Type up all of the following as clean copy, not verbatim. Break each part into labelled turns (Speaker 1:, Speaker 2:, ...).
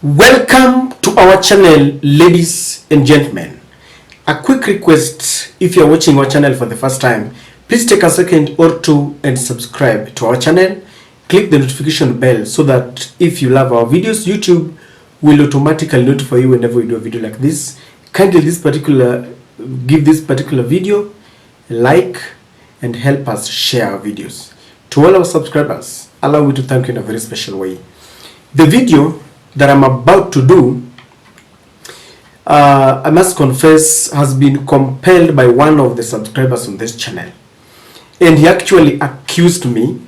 Speaker 1: Welcome to our channel, ladies and gentlemen. A quick request: if you are watching our channel for the first time, please take a second or two and subscribe to our channel. Click the notification bell so that if you love our videos, YouTube will automatically notify you whenever we do a video like this. Kindly give this particular video a like and help us share our videos. To all our subscribers, allow me to thank you in a very special way. The video that I'm about to do, I must confess, has been compelled by one of the subscribers on this channel, and he actually accused me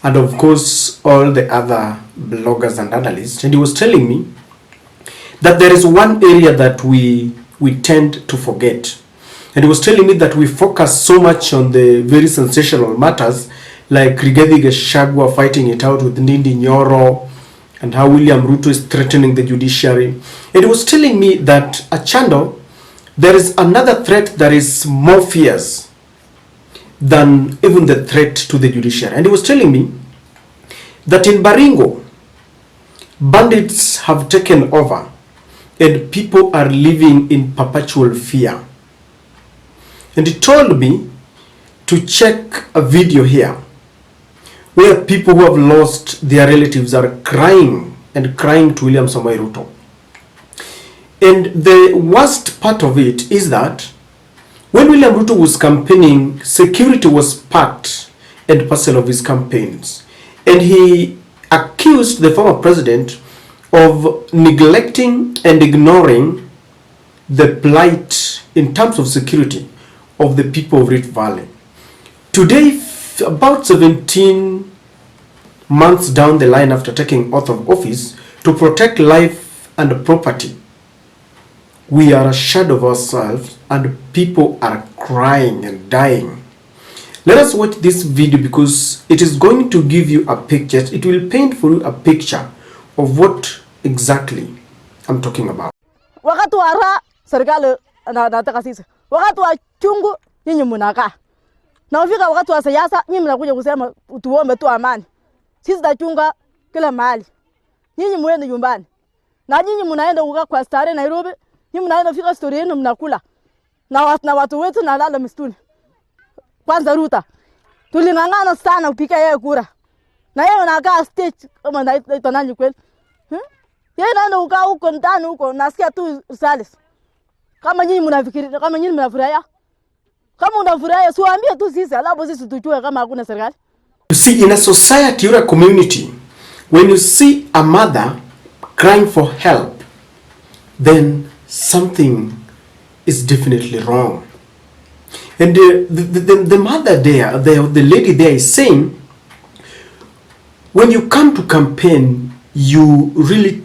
Speaker 1: and of course all the other bloggers and analysts, and he was telling me that there is one area that we tend to forget, and he was telling me that we focus so much on the very sensational matters like Rigathi Gachagua fighting it out with Ndindi Nyoro, and how William Ruto is threatening the judiciary. And he was telling me that Achando, there is another threat that is more fierce than even the threat to the judiciary. And he was telling me that in Baringo, bandits have taken over and people are living in perpetual fear. And he told me to check a video here where people who have lost their relatives are crying and crying to William Samoei Ruto. And the worst part of it is that when William Ruto was campaigning, security was part and parcel of his campaigns. And he accused the former president of neglecting and ignoring the plight in terms of security of the people of Rift Valley. Today, about 17 months down the line after taking oath of office to protect life and property, we are ashamed of ourselves and people are crying and dying. Let us watch this video because it is going to give you a picture. It will paint for you a picture of what exactly I'm talking about.
Speaker 2: Wakati wa raha serikali nataka sisi, wakati wa chungu nyinyi mnakaa. Na ufika wakati wa siasa, nyinyi mnakuja kusema tuombe tu amani. Sisi tutachunga kila mahali. Nyinyi muende nyumbani. Na nyinyi mnaenda kukaa kwa starehe Nairobi, nyinyi mnaenda fika story yenu mnakula. Na watu wetu nalala msituni. Kwanza Ruto, tulingangana sana kupiga yeye kura. Na yeye anakaa stage kama naitwa nani kweli? Yeye anaenda kukaa huko ndani huko, nasikia tu risales. Kama nyinyi mnafikiri, kama nyinyi mnafurahia.
Speaker 1: You see, in a society or a community, when you see a mother crying for help, then something is definitely wrong. And the mother there, the lady there is saying, when you come to campaign, you really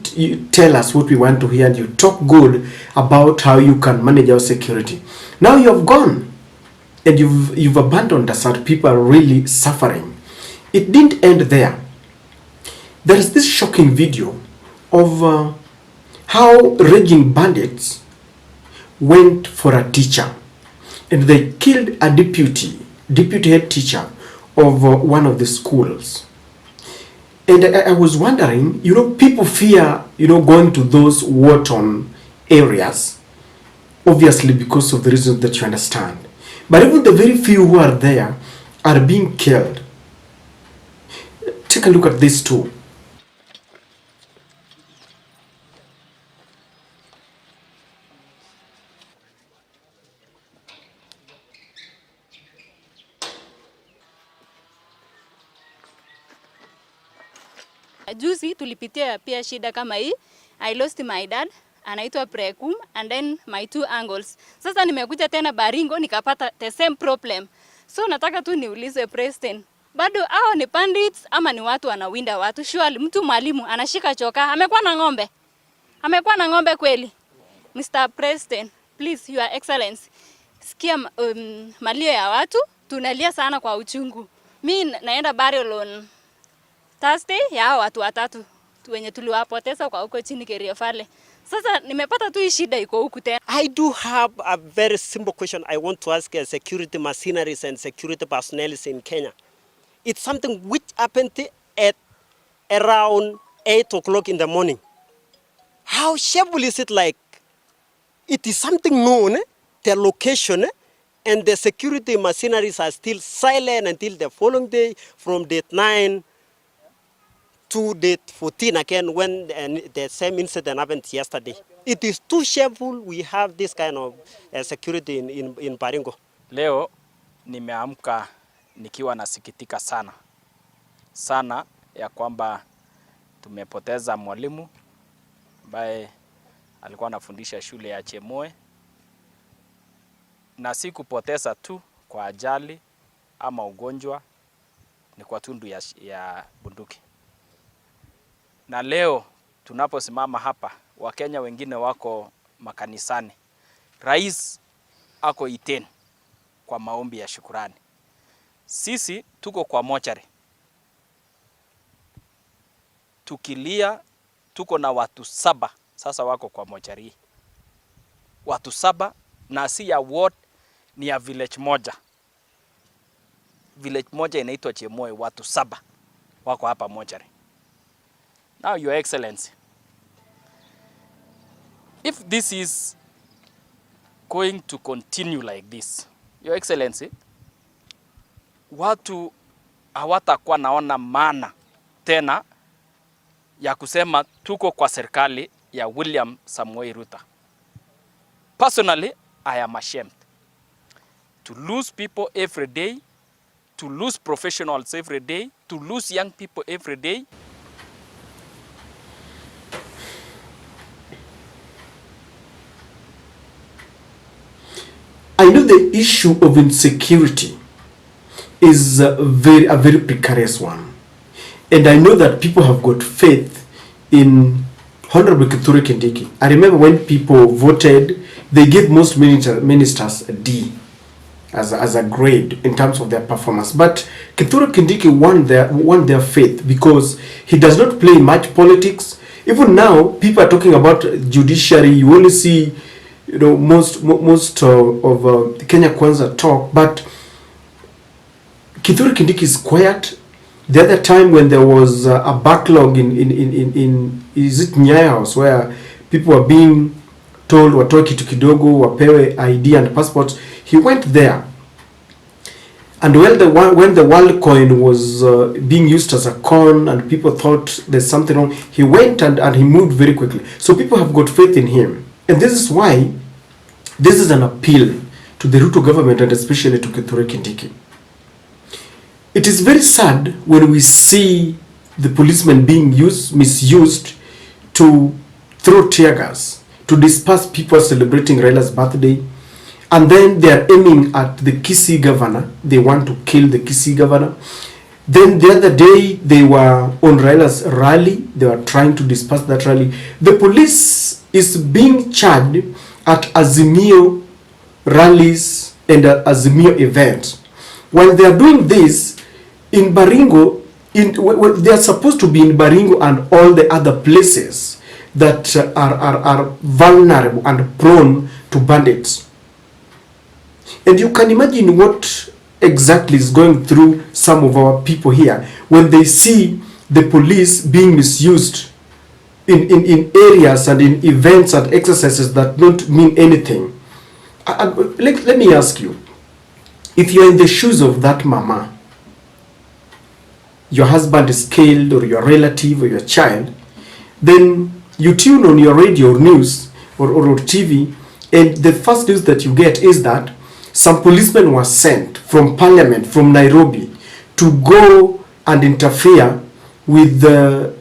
Speaker 1: tell us what we want to hear and you talk good about how you can manage our security. Now you have gone and you've abandoned us and people are really suffering. It didn't end there. There is this shocking video of how raging bandits went for a teacher and they killed a deputy head teacher of one of the schools. And I was wondering, people fear, going to those war-torn areas, obviously because of the reasons that you understand. But even the very few who are there are being killed. Take a look at this too.
Speaker 3: Juzi tulipitia pia shida kama hii. I lost my dad, anaitwa Prekum, and then my two uncles. Sasa nimekuja tena Baringo nikapata the same problem. So nataka tu niulize president, bado hao ni bandits ama ni watu wanawinda watu? Surely mtu mwalimu anashika choka, amekuwa na ng'ombe. Amekuwa na ng'ombe kweli? Mr. President, please, your excellency, sikia malio ya watu, tunalia sana kwa uchungu. Mimi naenda burial on Thursday ya watu watatu wenye tuliwapoteza kwa huko chini Keriofale. Sasa nimepata tu shida iko huku tena.
Speaker 4: I do have a very simple question I want to ask security mercenaries and security personnel in Kenya. It's something which happened at around 8 o'clock in the morning. How shameful is it? Like, it is something known, their location, and the security machineries are still silent until the following day, from date 9 to date 14 again, when the same incident happened yesterday. It is too shameful we have this kind of security in Baringo.
Speaker 5: Leo nimeamka nikiwa nasikitika sana ya kwamba tumepoteza mwalimu ambaye alikuwa anafundisha shule ya Chemoe, na si kupoteza tu kwa ajali ama ugonjwa, ni kwa tundu ya bunduki. Na leo tunaposimama hapa, Wakenya wengine wako makanisani, rais ako Iten kwa maombi ya shukurani. Sisi tuko kwa mochari tukilia, tuko na watu 7 sasa wako kwa mochari. Watu 7, na si ya ward, ni ya village moja. Village moja inaitwa Chemoe, watu 7 wako hapa mochari. Now, Your Excellency, if this is going to continue like this, Your Excellency, watu hawatakuwa naona maana tena ya kusema tuko kwa serikali ya William Samoei Ruto. Personally, I am ashamed to lose people every day, to lose professionals every day, to lose young people every day.
Speaker 1: I know the issue of insecurity is a very precarious one. And I know that people have got faith in Honorable Kithure Kindiki. I remember when people voted, they gave most ministers a D as a grade in terms of their performance. But Kithure Kindiki won their faith because he does not play much politics. Even now, people are talking about judiciary. You only see, you know, most of Kenya Kwanza talk, but Kithure Kindiki is quiet. The other time when there was a backlog in is it Nyaya House, where people were being told watoe kitu kidogo wapewe ID and passports, he went there. And when the world coin was being used as a con and people thought there's something wrong, he went and he moved very quickly. So people have got faith in him. And this is why this is an appeal to the Ruto government and especially to Kithure Kindiki. It is very sad when we see the policemen being misused to throw tear gas, to disperse people celebrating Raila's birthday, and then they are aiming at the Kisii governor. They want to kill the Kisii governor. Then the other day, they were on Raila's rally. They were trying to disperse that rally. The police is being charged at Azimio rallies and Azimio events. While they are doing this, in Baringo, they are supposed to be in Baringo and all the other places that are vulnerable and prone to bandits. And you can imagine what exactly is going through some of our people here when they see the police being misused in areas and in events and exercises that don't mean anything. Let me ask you, if you're in the shoes of that mama, your husband is killed or your relative or your child, then you tune on your radio or news or TV, and the first news that you get is that some policemen were sent from Parliament, from Nairobi, to go and interfere with the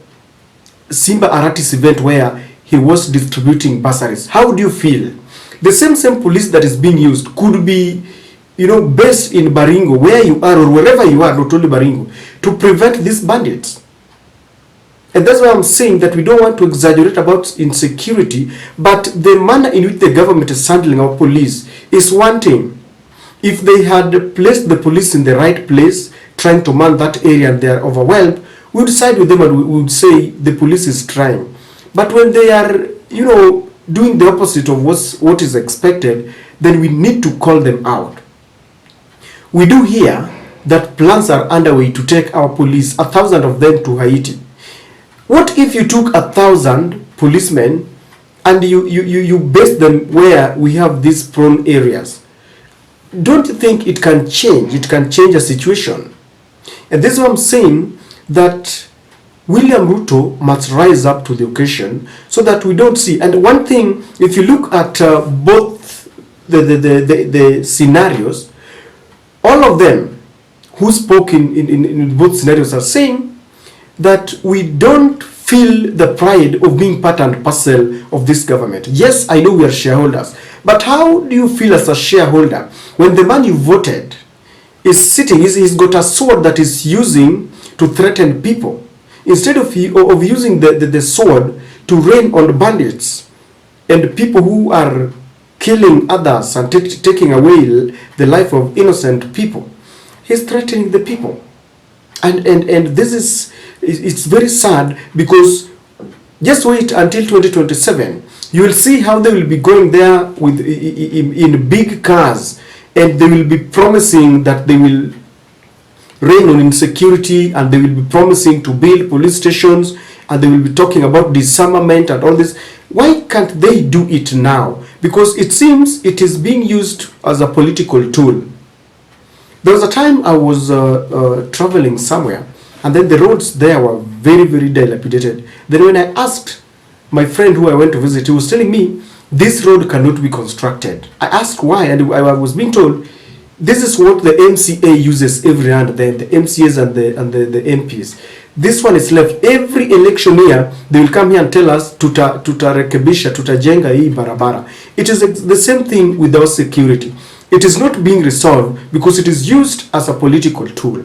Speaker 1: Simba Arati's event where he was distributing bursaries. How do you feel? The same police that is being used could be, you know, based in Baringo, where you are or wherever you are, not only Baringo, to prevent these bandits. And that's why I'm saying that we don't want to exaggerate about insecurity, but the manner in which the government is handling our police is one thing. If they had placed the police in the right place, trying to man that area and they are overwhelmed, we would side with them and we would say the police is trying. But when they are, you know, doing the opposite of what is expected, then we need to call them out. We do hear that plans are underway to take our police, 1,000 of them, to Haiti. What if you took 1,000 policemen and you base them where we have these prone areas, don't you think it can change? It can change a situation. And this is what I'm saying, that William Ruto must rise up to the occasion so that we don't see. And one thing, if you look at both the scenarios, all of them who spoke in both scenarios are saying that we don't feel the pride of being part and parcel of this government. Yes, I know we are shareholders, but how do you feel as a shareholder when the man you voted is sitting, he's got a sword that is using to threaten people, instead of using the sword to rain on bandits and people who are killing others and taking away the life of innocent people? He's threatening the people. And this is, it's very sad, because just wait until 2027. You will see how they will be going there with in big cars, and they will be promising that they will reign on insecurity, and they will be promising to build police stations, and they will be talking about disarmament and all this. Why can't they do it now? Because it seems it is being used as a political tool. There was a time I was traveling somewhere, and then the roads there were very, very dilapidated. Then when I asked my friend who I went to visit, he was telling me this road cannot be constructed. I asked why, and I was being told this is what the MCA uses every year, and then the MCAs and the MPs. This one is left. Every election year, they will come here and tell us tutarekebisha, tutajenga hii barabara. It is the same thing with our security. It is not being resolved because it is used as a political tool.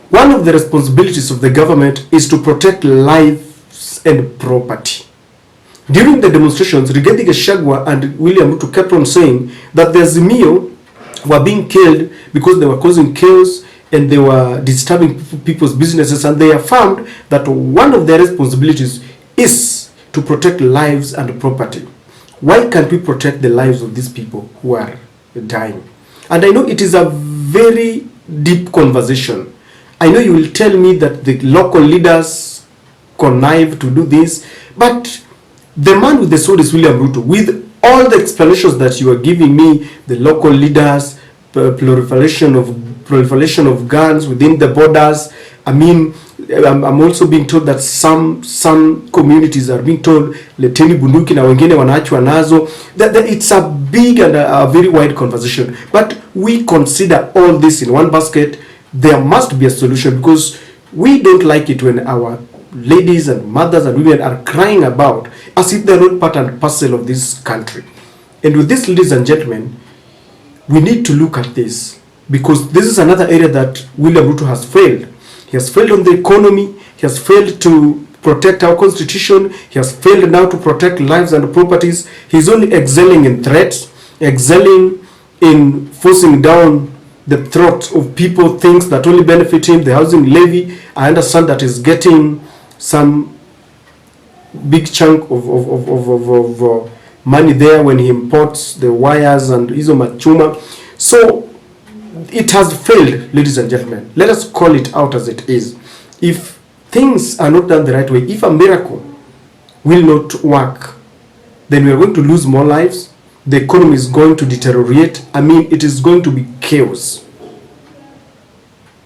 Speaker 1: One of the responsibilities of the government is to protect lives and property. During the demonstrations, Rigathi Gachagua and William Ruto kept on saying that the Azimio were being killed because they were causing chaos and they were disturbing people's businesses, and they affirmed that one of their responsibilities is to protect lives and property. Why can't we protect the lives of these people who are dying? And I know it is a very deep conversation. I know you will tell me that the local leaders connive to do this, but the man with the sword is William Ruto. With all the explanations that you are giving me, the local leaders, proliferation of guns within the borders. I mean, I'm also being told that some communities are being told leteni bunduki na wengine wanaachwa nazo. That it's a big and a very wide conversation. But we consider all this in one basket. There must be a solution, because we don't like it when our ladies and mothers and women are crying about as if they're not part and parcel of this country. And with this, ladies and gentlemen, we need to look at this, because this is another area that William Ruto has failed. He has failed on the economy. He has failed to protect our constitution. He has failed now to protect lives and properties. He's only excelling in threats, excelling in forcing down the throat of people, things that only benefit him. The housing levy, I understand that is getting some big chunk of money there when he imports the wires and hizo machuma. So it has failed, ladies and gentlemen. Let us call it out as it is. If things are not done the right way, if a miracle will not work, then we are going to lose more lives. The economy is going to deteriorate. I mean, it is going to be chaos.